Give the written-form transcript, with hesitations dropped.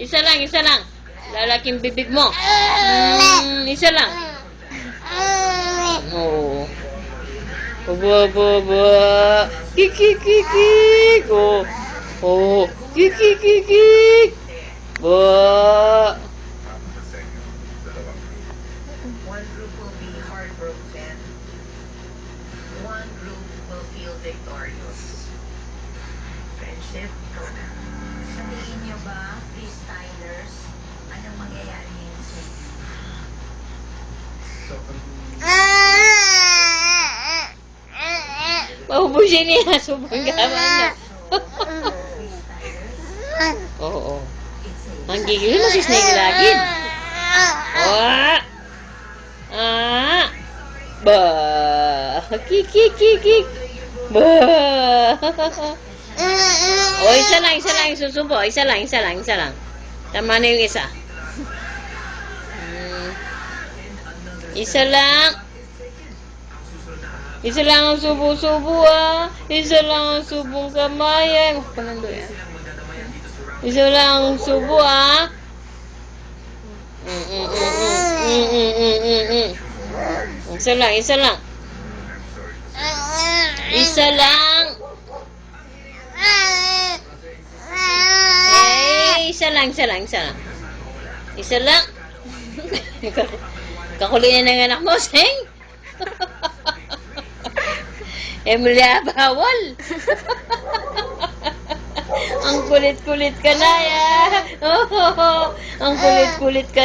Isa lang, isa lang. Lalaking bibig mo. Isa lang. Oo. Ba. Kikikikik. Oh. Oh. Kikikikik. Ba. One group will be heartbroken. One group will feel victorious. Friendship, ikaw na. Sa tingin niyo ba, freestylers, anong mangyayari ngayon sa inyo? Maubusin niya. Sobrang gaman niya. Freestylers, Oo. it's a Ang gigil mo si Snake lagi. Ba. Kikikikik. Ba. O, isa lang susubo. Isa lang. Tama na yung isa. Isa lang. Isa lang ang subo-subo Isa lang ang subong kamay. Isa lang ang subo Isa lang. Isa lang. Isa lang. Isa lang. Kakulinan ng anak mo, Seng. Emilia, bawal. Ang kulit-kulit ka na, ya. Ang kulit-kulit ka.